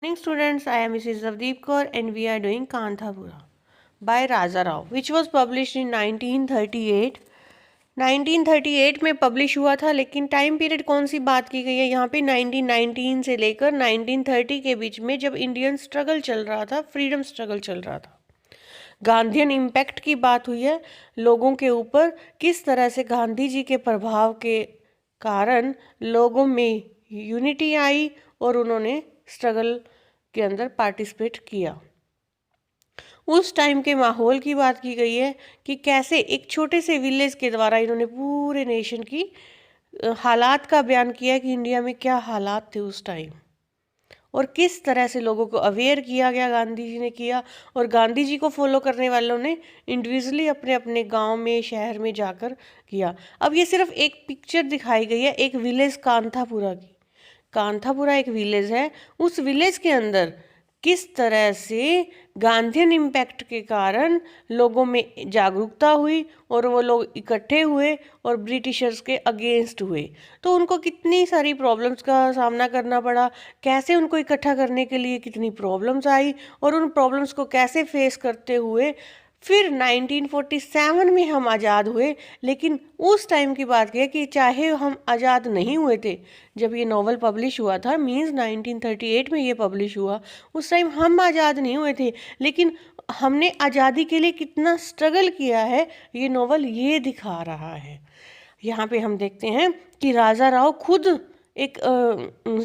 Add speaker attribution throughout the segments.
Speaker 1: Morning students, I am Mrs. Savdeep Kaur and we are doing Kantapura by Raja Rao which was published in 1938. 1938 में publish हुआ था, लेकिन time period कौन सी बात की गई है यहाँ पे 1919 से लेकर 1930 के बीच में, जब इंडियन स्ट्रगल चल रहा था, फ्रीडम स्ट्रगल चल रहा था। गांधीयन इम्पैक्ट की बात हुई है लोगों के ऊपर, किस तरह से गांधी जी के प्रभाव के कारण लोगों में यूनिटी आई और उन्होंने स्ट्रगल के अंदर पार्टिसिपेट किया। उस टाइम के माहौल की बात की गई है कि कैसे एक छोटे से विलेज के द्वारा इन्होंने पूरे नेशन की हालात का बयान किया कि इंडिया में क्या हालात थे उस टाइम और किस तरह से लोगों को अवेयर किया गया, गांधी जी ने किया। और गांधी जी को फॉलो करने वालों ने इंडिविजुअली अपने अपने गांव में, शहर में जाकर किया। अब ये सिर्फ एक पिक्चर दिखाई गई है एक विलेज कांथापुरा की। कांथापुरा एक विलेज है, उस विलेज के अंदर किस तरह से गांधीयन इम्पैक्ट के कारण लोगों में जागरूकता हुई और वो लोग इकट्ठे हुए और ब्रिटिशर्स के अगेंस्ट हुए। तो उनको कितनी सारी प्रॉब्लम्स का सामना करना पड़ा, कैसे उनको इकट्ठा करने के लिए कितनी प्रॉब्लम्स आई और उन प्रॉब्लम्स को कैसे फेस करते हुए फिर 1947 में हम आज़ाद हुए। लेकिन उस टाइम की बात है कि चाहे हम आज़ाद नहीं हुए थे जब ये नॉवल पब्लिश हुआ था, मीन्स 1938 में ये पब्लिश हुआ, उस टाइम हम आज़ाद नहीं हुए थे, लेकिन हमने आज़ादी के लिए कितना स्ट्रगल किया है ये नॉवल ये दिखा रहा है। यहाँ पे हम देखते हैं कि राजा राव खुद एक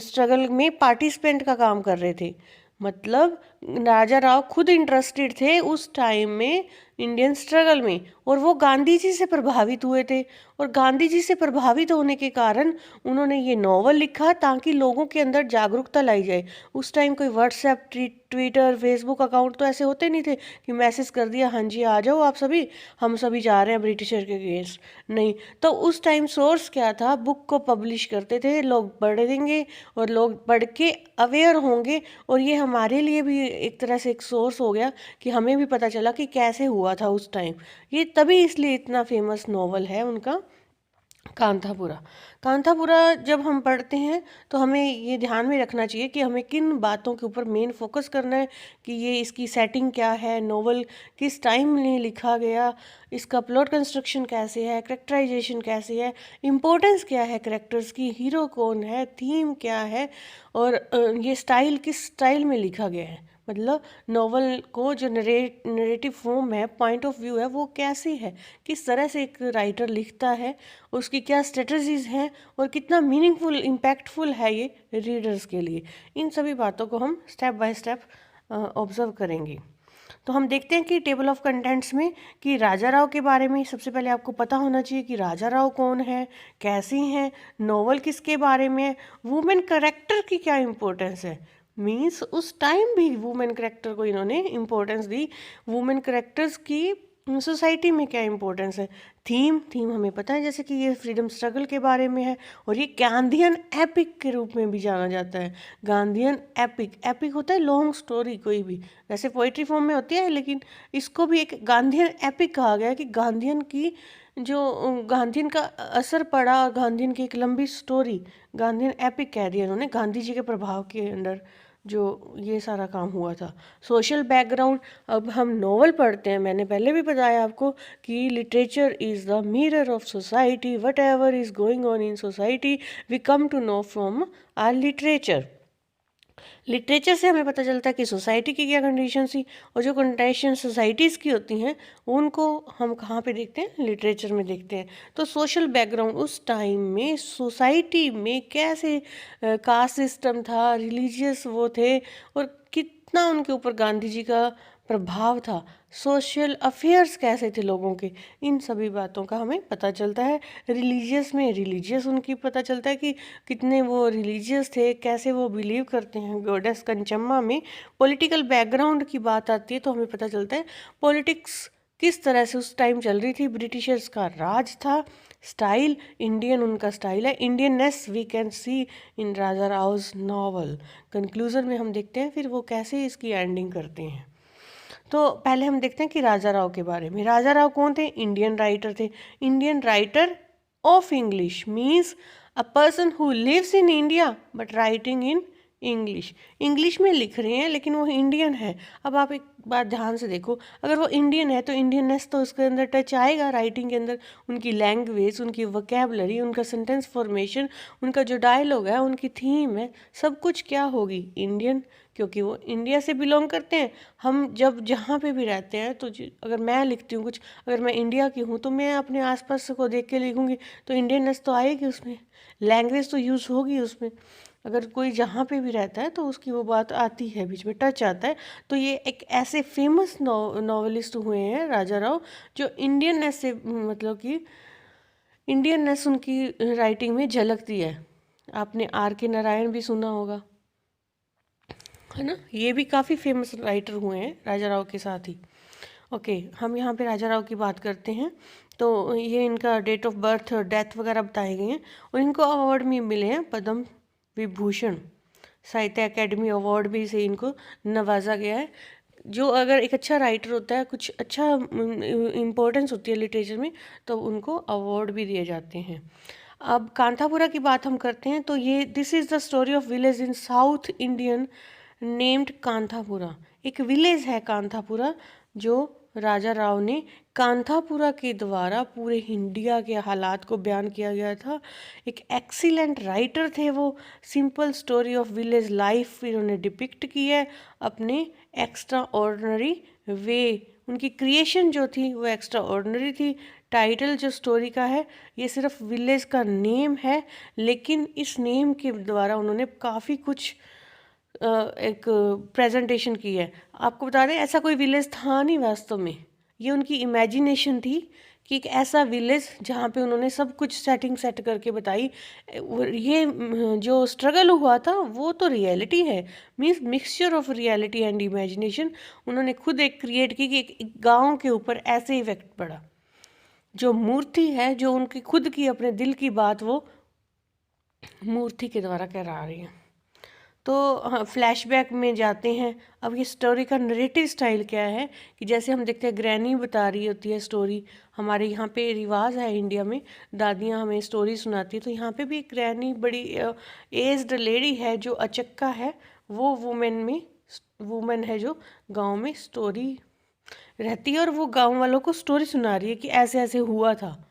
Speaker 1: स्ट्रगल में पार्टिसिपेंट का काम कर रहे थे। मतलब राजा राव खुद इंटरेस्टेड थे उस टाइम में इंडियन स्ट्रगल में, और वो गांधी जी से प्रभावित हुए थे। और गांधी जी से प्रभावित होने के कारण उन्होंने ये नॉवल लिखा ताकि लोगों के अंदर जागरूकता लाई जाए। उस टाइम कोई व्हाट्सएप, ट्विटर, फेसबुक अकाउंट तो ऐसे होते नहीं थे कि मैसेज कर दिया हाँ जी आ जाओ आप सभी, हम सभी जा रहे हैं ब्रिटिशर के अगेंस्ट। नहीं, तो उस टाइम सोर्स क्या था, बुक को पब्लिश करते थे, लोग पढ़ेंगे और लोग पढ़ के अवेयर होंगे। और ये हमारे लिए भी एक तरह से एक सोर्स हो गया कि हमें भी पता चला कि कैसे हुआ था उस टाइम। ये तभी इसलिए इतना फेमस नॉवल है उनका कांथापुरा। कांथापुरा जब हम पढ़ते हैं तो हमें ये ध्यान में रखना चाहिए कि हमें किन बातों के ऊपर मेन फोकस करना है, कि ये इसकी सेटिंग क्या है, नॉवल किस टाइम में लिखा गया, इसका प्लॉट कंस्ट्रक्शन कैसे है, करेक्टराइजेशन कैसे है, इम्पोर्टेंस क्या है कैरेक्टर्स की, हीरो कौन है, थीम क्या है, और ये स्टाइल किस स्टाइल में लिखा गया है। मतलब नॉवल को जो नरेटिव फॉर्म है, पॉइंट ऑफ व्यू है, वो कैसे है, किस तरह से एक राइटर लिखता है, उसकी क्या स्ट्रेटजीज हैं और कितना मीनिंगफुल, इम्पैक्टफुल है ये रीडर्स के लिए। इन सभी बातों को हम स्टेप बाय स्टेप ऑब्जर्व करेंगे। तो हम देखते हैं कि टेबल ऑफ कंटेंट्स में कि राजा राव के बारे में सबसे पहले आपको पता होना चाहिए कि राजा राव कौन है, कैसी हैं, नॉवल किसके बारे में है, वुमेन करेक्टर की क्या इम्पोर्टेंस है। मीन्स उस टाइम भी वुमेन करेक्टर को इन्होंने इम्पोर्टेंस दी, वुमेन करेक्टर्स की सोसाइटी में क्या इम्पोर्टेंस है। थीम हमें पता है जैसे कि ये फ्रीडम स्ट्रगल के बारे में है और ये गांधीयन एपिक के रूप में भी जाना जाता है। गांधीयन एपिक होता है लॉन्ग स्टोरी, कोई भी वैसे पोइट्री फॉर्म में होती है, लेकिन इसको भी एक गांधीयन एपिक कहा गया है कि गांधीयन की जो गांधीयन का असर पड़ा, गांधीयन की एक लंबी स्टोरी, गांधीयन एपिक कह दिया उन्होंने, गांधी जी के प्रभाव के अंडर जो ये सारा काम हुआ था। सोशल बैकग्राउंड, अब हम नॉवल पढ़ते हैं, मैंने पहले भी बताया आपको कि literature is the mirror of society, whatever is going on in society we come to know from our literature. Literature से हमें पता चलता है कि सोसाइटी की क्या कंडीशन थी, और जो कंडीशन सोसाइटीज़ की होती हैं उनको हम कहाँ पे देखते हैं, लिटरेचर में देखते हैं। तो सोशल बैकग्राउंड उस टाइम में सोसाइटी में कैसे कास्ट सिस्टम था, रिलीजियस वो थे, और कितना उनके ऊपर गांधी जी का प्रभाव था, सोशल अफेयर्स कैसे थे लोगों के, इन सभी बातों का हमें पता चलता है। रिलीजियस में रिलीजियस उनकी पता चलता है कि कितने वो रिलीजियस थे, कैसे वो बिलीव करते हैं गॉडेस कंचम्मा में। पॉलिटिकल बैकग्राउंड की बात आती है तो हमें पता चलता है पॉलिटिक्स किस तरह से उस टाइम चल रही थी, ब्रिटिशर्स का राज था। स्टाइल इंडियन उनका स्टाइल है, Indianness we can see in Raja Rao's novel. Conclusion में हम देखते हैं फिर वो कैसे इसकी एंडिंग करते हैं। तो पहले हम देखते हैं कि राजा राव के बारे में। राजा राव कौन थे, इंडियन राइटर थे, Indian writer of English, means a person who lives in India but writing in English. English में लिख रहे हैं लेकिन वो इंडियन है। अब आप एक बात ध्यान से देखो, अगर वो इंडियन है तो इंडियननेस तो उसके अंदर टच आएगा राइटिंग के अंदर। उनकी लैंग्वेज, उनकी वोकैबलरी, उनका सेंटेंस फॉर्मेशन, उनका जो डायलॉग है, उनकी थीम है, सब कुछ क्या होगी? इंडियन, क्योंकि वो इंडिया से बिलोंग करते हैं। हम जब जहाँ पे भी रहते हैं तो अगर मैं लिखती हूँ कुछ, अगर मैं इंडिया की हूँ तो मैं अपने आसपास को देख के लिखूँगी तो इंडियननेस तो आएगी उसमें, लैंग्वेज तो यूज़ होगी उसमें। अगर कोई जहाँ पे भी रहता है तो उसकी वो बात आती है, बीच में टच आता है। तो ये एक ऐसे फेमस नॉवलिस्ट हुए हैं राजा राव, जो इंडियननेस से मतलब कि इंडियननेस उनकी राइटिंग में झलकती है। आपने आर के नारायण भी सुना होगा, है ना? ये भी काफ़ी फेमस राइटर हुए हैं राजा राव के साथ ही। ओके, हम यहाँ पे राजा राव की बात करते हैं। तो ये इनका डेट ऑफ बर्थ और डेथ वगैरह बताए गए हैं, और इनको अवार्ड भी मिले हैं, पद्म विभूषण, साहित्य अकेडमी अवार्ड भी से इनको नवाजा गया है। जो अगर एक अच्छा राइटर होता है, कुछ अच्छा इम्पोर्टेंस होती है लिटरेचर में, तो उनको अवार्ड भी दिए जाते हैं। अब कांथापुरा की बात हम करते हैं तो ये this is the story of village in south Indian named Kanthapura. एक विलेज है कांथापुरा जो राजा राव ने कांथापुरा के द्वारा पूरे इंडिया के हालात को बयान किया गया था। एक एक्सीलेंट राइटर थे वो। Simple story of village life इन्होंने डिपिक्ट की है अपने एक्स्ट्रा ऑर्डिनरी वे। उनकी क्रिएशन जो थी वो एक्स्ट्रा ऑर्डिनरी थी। टाइटल जो स्टोरी का है ये सिर्फ विलेज का नेम है, लेकिन इस नेम के द्वारा उन्होंने काफ़ी कुछ एक प्रेजेंटेशन की है। आपको बता दें, ऐसा कोई विलेज था नहीं वास्तव में, ये उनकी इमेजिनेशन थी कि एक ऐसा विलेज जहाँ पे उन्होंने सब कुछ सेटिंग सेट करके बताई। ये जो स्ट्रगल हुआ था वो तो रियलिटी है, means mixture of reality and imagination. उन्होंने खुद एक क्रिएट की कि एक गाँव के ऊपर ऐसे इफेक्ट पड़ा। जो मूर्ति है, जो उनकी खुद की अपने दिल की बात, वो मूर्ति के द्वारा करा रही है। तो फ्लैशबैक में जाते हैं। अब ये स्टोरी का नरेटिव स्टाइल क्या है कि जैसे हम देखते हैं ग्रैनी बता रही होती है स्टोरी। हमारे यहाँ पे रिवाज है इंडिया में, दादियाँ हमें स्टोरी सुनाती है, तो यहाँ पे भी एक ग्रैनी बड़ी एज्ड लेडी है जो अचक्का है। वो वुमेन है जो गांव में स्टोरी रहती है, और वो गांव वालों को स्टोरी सुना रही है कि ऐसे ऐसे हुआ था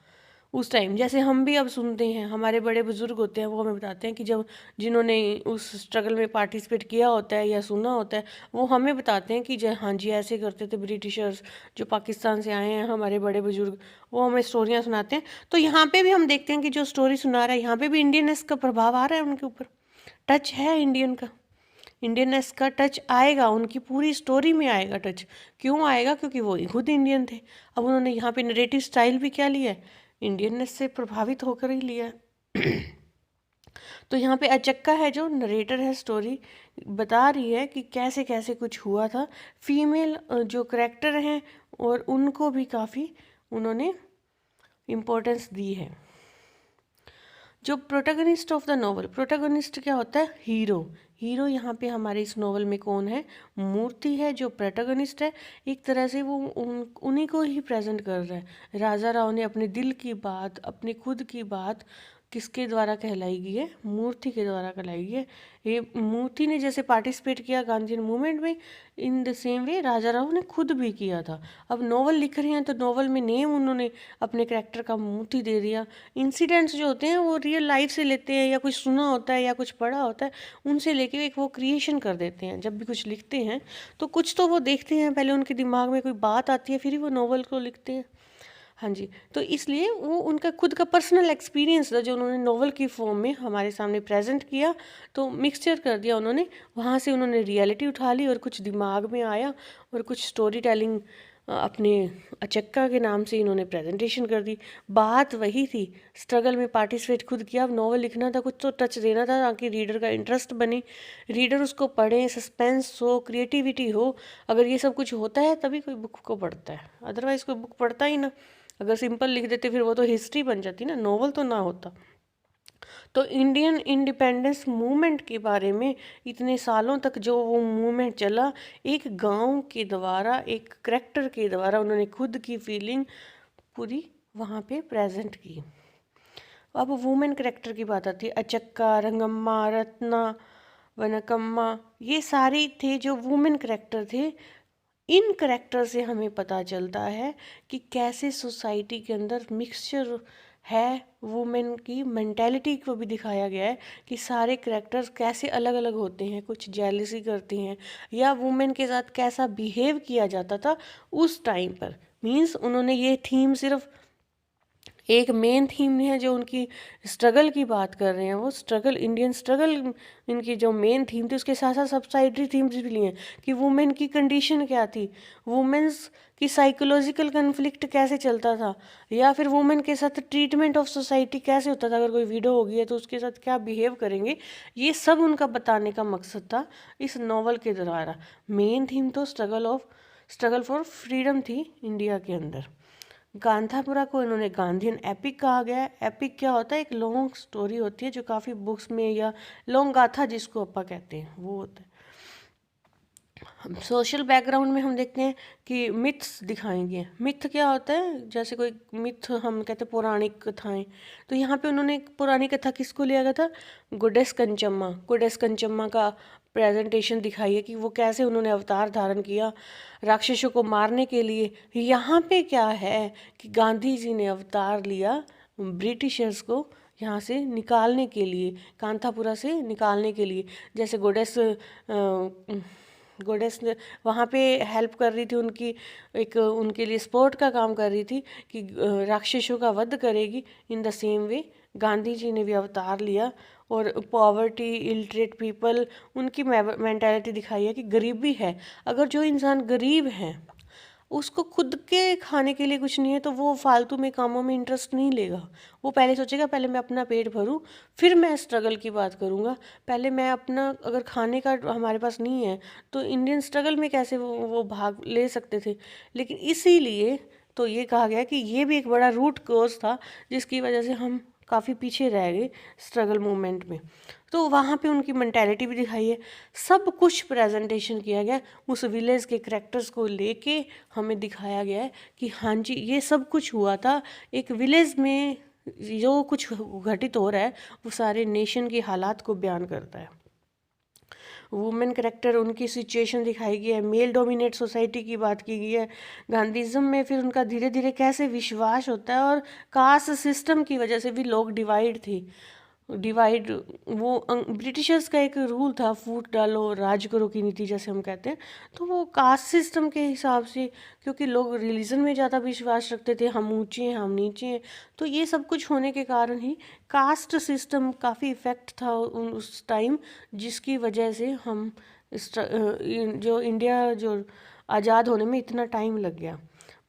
Speaker 1: उस टाइम। जैसे हम भी अब सुनते हैं, हमारे बड़े बुजुर्ग होते हैं वो हमें बताते हैं कि जब जिन्होंने उस स्ट्रगल में पार्टिसिपेट किया होता है या सुना होता है, वो हमें बताते हैं कि हाँ जी ऐसे करते थे ब्रिटिशर्स, जो पाकिस्तान से आए हैं हमारे बड़े बुजुर्ग, वो हमें स्टोरियाँ सुनाते हैं। तो यहाँ पे भी हम देखते हैं कि जो स्टोरी सुना रहा है, यहाँ पे भी इंडियननेस का प्रभाव आ रहा है उनके ऊपर, टच है इंडियन का, इंडियननेस का टच आएगा, उनकी पूरी स्टोरी में आएगा टच। क्यों आएगा? क्योंकि वो खुद इंडियन थे। अब उन्होंने यहाँ पे नरेटिव स्टाइल भी क्या लिया है, इंडियननेस से प्रभावित होकर ही लिया है। तो यहाँ पे अचक्का है जो नरेटर है, स्टोरी बता रही है कि कैसे कैसे कुछ हुआ था। फीमेल जो करेक्टर हैं और उनको भी काफ़ी उन्होंने इम्पोर्टेंस दी है। जो protagonist of the novel, protagonist क्या होता है? हीरो। हीरो यहाँ पे हमारे इस नॉवल में कौन है? मूर्ति है जो प्रोटैगनिस्ट है। एक तरह से वो उन्हीं को ही प्रेजेंट कर रहा है। राजा राव ने अपने दिल की बात, अपने खुद की बात किसके द्वारा कहलाई गई है? मूर्ति के द्वारा कहलाई गई है। ये मूर्ति ने जैसे पार्टिसिपेट किया गांधी मूवमेंट में, इन द सेम वे राजा राव ने खुद भी किया था। अब नॉवल लिख रहे हैं तो नॉवल में नेम उन्होंने अपने कैरेक्टर का मूर्ति दे दिया। इंसिडेंट्स जो होते हैं वो रियल लाइफ से लेते हैं, या कुछ सुना होता है या कुछ पढ़ा होता है, उनसे लेके एक वो क्रिएशन कर देते हैं। जब भी कुछ लिखते हैं तो कुछ तो वो देखते हैं, पहले उनके दिमाग में कोई बात आती है, फिर ही वो नॉवल को लिखते हैं। हाँ जी, तो इसलिए वो उनका खुद का पर्सनल एक्सपीरियंस था जो उन्होंने नॉवल की फॉर्म में हमारे सामने प्रेजेंट किया। तो मिक्सचर कर दिया उन्होंने, वहाँ से उन्होंने रियलिटी उठा ली और कुछ दिमाग में आया, और कुछ स्टोरी टेलिंग अपने अचक्का के नाम से इन्होंने प्रेजेंटेशन कर दी। बात वही थी, स्ट्रगल में पार्टिसिपेट खुद किया। अब नॉवल लिखना था, कुछ तो टच देना था ताकि रीडर का इंटरेस्ट बने, रीडर उसको पढ़े, सस्पेंस हो, क्रिएटिविटी हो। अगर ये सब कुछ होता है तभी कोई बुक को पढ़ता है, अदरवाइज़ कोई बुक पढ़ता ही ना। अगर सिंपल लिख देते फिर वो तो हिस्ट्री बन जाती ना, नॉवल तो ना होता। तो इंडियन इंडिपेंडेंस मूवमेंट के बारे में इतने सालों तक जो वो मूवमेंट चला, एक गांव के द्वारा, एक करेक्टर के द्वारा उन्होंने खुद की फीलिंग पूरी वहाँ पे प्रेजेंट की। अब वुमेन करेक्टर की बात आती है, अचक्का, रंगम्मा, रत्ना, वनकम्मा, ये सारे थे जो वुमेन करेक्टर थे। इन करेक्टर से हमें पता चलता है कि कैसे सोसाइटी के अंदर मिक्सचर है। वुमेन की मेंटेलिटी को भी दिखाया गया है कि सारे करेक्टर्स कैसे अलग अलग होते हैं, कुछ जेलसी करती हैं या वुमेन के साथ कैसा बिहेव किया जाता था उस टाइम पर। मीन्स उन्होंने ये थीम सिर्फ एक मेन थीम नहीं है जो उनकी स्ट्रगल की बात कर रहे हैं, वो स्ट्रगल, इंडियन स्ट्रगल इनकी जो मेन थीम थी, उसके साथ साथ सब्साइडरी थीम्स भी लिए हैं कि वुमेन की कंडीशन क्या थी, वुमेन्स की साइकोलॉजिकल कन्फ्लिक्ट कैसे चलता था, या फिर वुमेन के साथ ट्रीटमेंट ऑफ सोसाइटी कैसे होता था। अगर कोई विडो होगी है तो उसके साथ क्या बिहेव करेंगे, ये सब उनका बताने का मकसद था इस नॉवल के द्वारा। मेन थीम तो स्ट्रगल फॉर फ्रीडम थी इंडिया के अंदर। गांधापुरा को इन्होंने गांधीयन एपिक कहा गया है। एपिक क्या होता है, एक लॉन्ग स्टोरी होती है जो काफ़ी बुक्स में, या लॉन्ग गाथा जिसको अपा कहते हैं, वो होता है। सोशल बैकग्राउंड में हम देखते हैं कि मिथ्स दिखाएंगे। मिथ क्या होता है, जैसे कोई मिथ हम कहते हैं पौराणिक कथाएं, तो यहाँ पे उन्होंने एक पुरानी कथा किसको लिया गया था, गोडेस कंचम्मा। गोडेस कंचम्मा का प्रेजेंटेशन दिखाई है कि वो कैसे उन्होंने अवतार धारण किया राक्षसों को मारने के लिए। यहाँ पे क्या है कि गांधी जी ने अवतार लिया ब्रिटिशर्स को यहाँ से निकालने के लिए, कांथापुरा से निकालने के लिए। जैसे गोडेस ने वहाँ पे हेल्प कर रही थी, उनकी एक उनके लिए स्पोर्ट का काम कर रही थी कि राक्षसों का वध करेगी। In the same way Gandhi ji ने भी अवतार लिया और पॉवर्टी, इलिटरेट पीपल, उनकी मेंटालिटी दिखाई है कि गरीबी है। अगर जो इंसान गरीब है उसको खुद के खाने के लिए कुछ नहीं है तो वो फालतू में कामों में इंटरेस्ट नहीं लेगा। वो पहले सोचेगा पहले मैं अपना पेट भरूं, फिर मैं स्ट्रगल की बात करूंगा। पहले मैं अपना, अगर खाने का हमारे पास नहीं है तो इंडियन स्ट्रगल में कैसे वो भाग ले सकते थे। लेकिन इसीलिए तो ये कहा गया कि ये भी एक बड़ा रूट कॉज था जिसकी वजह से हम काफ़ी पीछे रह गए स्ट्रगल मूवमेंट में। तो वहाँ पे उनकी मेंटालिटी भी दिखाई है, सब कुछ प्रेजेंटेशन किया गया उस विलेज के करैक्टर्स को लेके हमें दिखाया गया है कि हाँ जी ये सब कुछ हुआ था एक विलेज में। जो कुछ घटित हो रहा है वो सारे नेशन के हालात को बयान करता है। वुमेन करेक्टर, उनकी सिचुएशन दिखाई गई है, मेल डोमिनेट सोसाइटी की बात की गई है। गांधीज़्म में फिर उनका धीरे धीरे कैसे विश्वास होता है, और कास्ट सिस्टम की वजह से भी लोग डिवाइड वो ब्रिटिशर्स का एक रूल था, फूट डालो राज करो की नीति जैसे हम कहते हैं। तो वो कास्ट सिस्टम के हिसाब से, क्योंकि लोग रिलीजन में ज़्यादा विश्वास रखते थे, हम ऊंचे हैं हम नीचे हैं, तो ये सब कुछ होने के कारण ही कास्ट सिस्टम काफ़ी इफ़ेक्ट था उस टाइम, जिसकी वजह से हम जो इंडिया जो आज़ाद होने में इतना टाइम लग गया।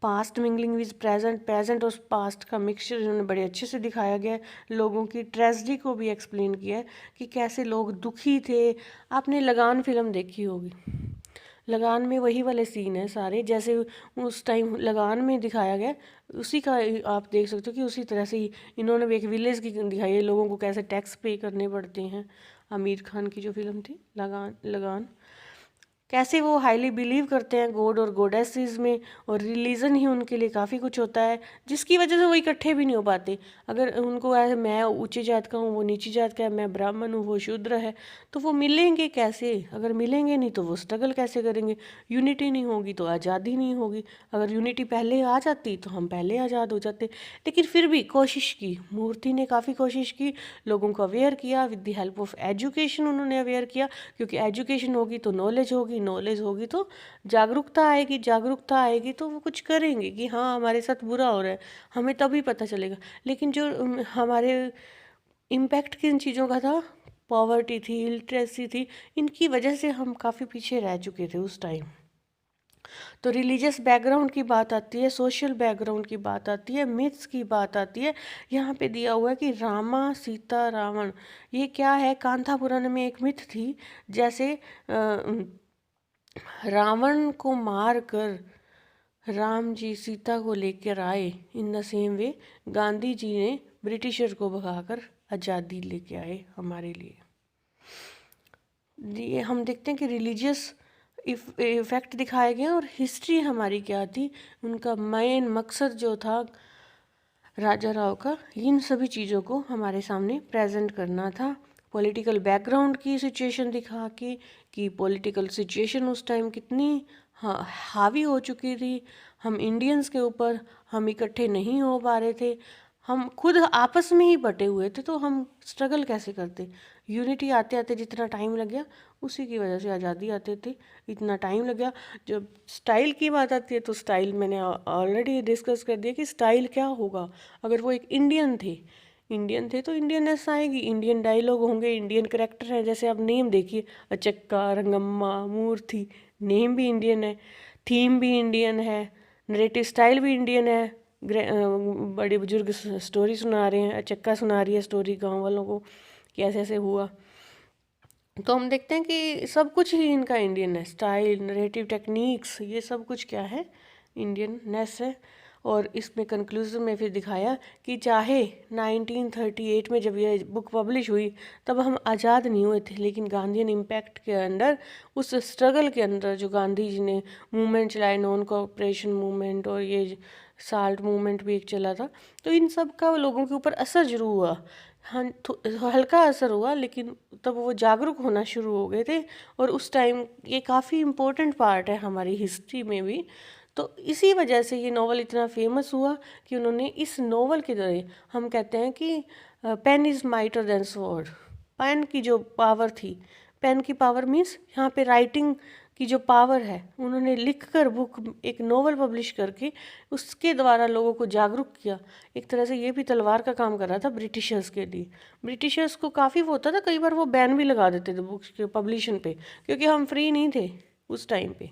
Speaker 1: Past mingling with present, present और पास्ट का मिक्सचर इन्होंने बड़े अच्छे से दिखाया गया है। लोगों की ट्रेजेडी को भी एक्सप्लेन किया है कि कैसे लोग दुखी थे। आपने लगान फिल्म देखी होगी, लगान में वही वाले सीन है सारे, जैसे उस टाइम लगान में दिखाया गया उसी का आप देख सकते हो कि उसी तरह से ही इन्होंने भी एक विलेज की दिखाई है, लोगों को कैसे टैक्स पे करने पड़ते हैं। आमिर खान की जो फिल्म थी लगान, कैसे वो हाईली बिलीव करते हैं गॉड और गॉडेसेस में, और रिलीजन ही उनके लिए काफ़ी कुछ होता है, जिसकी वजह से वो इकट्ठे भी नहीं हो पाते। अगर उनको ऐसे, मैं ऊंची जात का हूँ वो नीची जात का है, मैं ब्राह्मण हूँ वो शूद्र है, तो वो मिलेंगे कैसे? अगर मिलेंगे नहीं तो वो स्ट्रगल कैसे करेंगे? यूनिटी नहीं होगी तो आज़ादी नहीं होगी। अगर यूनिटी पहले आ जाती तो हम पहले आज़ाद हो जाते। लेकिन फिर भी कोशिश की, मूर्ति ने काफ़ी कोशिश की, लोगों को अवेयर किया with the help of education. उन्होंने अवेयर किया, क्योंकि एजुकेशन होगी तो नॉलेज होगी, नॉलेज होगी तो जागरूकता आएगी, जागरूकता आएगी तो वो कुछ करेंगे कि हाँ हमारे साथ बुरा हो रहा है, हमें तभी पता चलेगा। लेकिन जो हमारे इम्पैक्ट किन चीज़ों का था, पॉवर्टी थी, इलिटरेसी थी, इनकी वजह से हम काफ़ी पीछे रह चुके थे उस टाइम। तो रिलीजियस बैकग्राउंड की बात आती है, सोशल बैकग्राउंड की बात आती है, मिथ्स की बात आती है। यहाँ पे दिया हुआ है कि रामा सीता रावण, ये क्या है? कांथा पुराण में एक मिथ थी, जैसे रावण को मार कर राम जी सीता को लेकर आए, in the same way Gandhi ji ने ब्रिटिशर को भगाकर आज़ादी लेके आए हमारे लिए। ये हम देखते हैं कि रिलीजियस इफेक्ट दिखाए गए, और हिस्ट्री हमारी क्या थी, उनका मेन मकसद जो था राजा राव का, इन सभी चीज़ों को हमारे सामने प्रेजेंट करना था। पॉलिटिकल बैकग्राउंड की सिचुएशन दिखा के कि पॉलिटिकल सिचुएशन उस टाइम कितनी हावी हो चुकी थी हम इंडियंस के ऊपर, हम इकट्ठे नहीं हो पा रहे थे, हम खुद आपस में ही बटे हुए थे, तो हम स्ट्रगल कैसे करते। यूनिटी आते आते जितना टाइम लग गया उसी की वजह से आज़ादी आते थे इतना टाइम लग गया। जब स्टाइल की बात आती है तो स्टाइल मैंने ऑलरेडी डिस्कस कर दिया कि स्टाइल क्या होगा। अगर वो एक इंडियन थे तो इंडियननेस आएगी, इंडियन डायलॉग होंगे, इंडियन करेक्टर हैं। जैसे आप नेम देखिए, अचक्का, रंगम्मा, मूर्ति, नेम भी इंडियन है, थीम भी इंडियन है, नरेटिव स्टाइल भी इंडियन है। बड़े बुजुर्ग स्टोरी सुना रहे हैं, अचक्का सुना रही है स्टोरी गांव वालों को कि ऐसे ऐसे हुआ। तो हम देखते हैं कि सब कुछ ही इनका इंडियन है, स्टाइल, नरेटिव टेक्निक्स, ये सब कुछ क्या है, इंडियननेस है। और इसमें कंक्लूजन में फिर दिखाया कि चाहे 1938 में जब ये बुक पब्लिश हुई तब हम आज़ाद नहीं हुए थे, लेकिन गांधीयन इम्पैक्ट के अंदर, उस स्ट्रगल के अंदर जो गांधी जी ने मूवमेंट चलाए, नॉन कोऑपरेशन मूवमेंट, और ये साल्ट मूवमेंट भी एक चला था, तो इन सब का लोगों के ऊपर असर जरूर हुआ। हाँ, हल्का असर हुआ, लेकिन तब वो जागरूक होना शुरू हो गए थे। और उस टाइम ये काफ़ी इम्पोर्टेंट पार्ट है हमारी हिस्ट्री में भी। तो इसी वजह से ये नावल इतना फेमस हुआ कि उन्होंने इस नावल के जरिए, हम कहते हैं कि pen is mightier than sword, pen की जो पावर थी, पेन की पावर मीन्स यहाँ पे राइटिंग की जो पावर है, उन्होंने लिखकर बुक, एक नोवेल पब्लिश करके उसके द्वारा लोगों को जागरूक किया। एक तरह से ये भी तलवार का काम कर रहा था ब्रिटिशर्स के लिए। ब्रिटिशर्स को काफ़ी वो होता था, कई बार वो बैन भी लगा देते थे बुक्स के पब्लिशन पे, क्योंकि हम फ्री नहीं थे उस टाइम पे।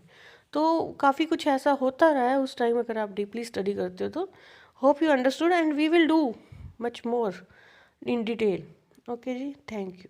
Speaker 1: तो काफ़ी कुछ ऐसा होता रहा है उस टाइम, अगर आप डीपली स्टडी करते हो तो। Hope you understood and we will do much more in detail. Okay जी, थैंक यू।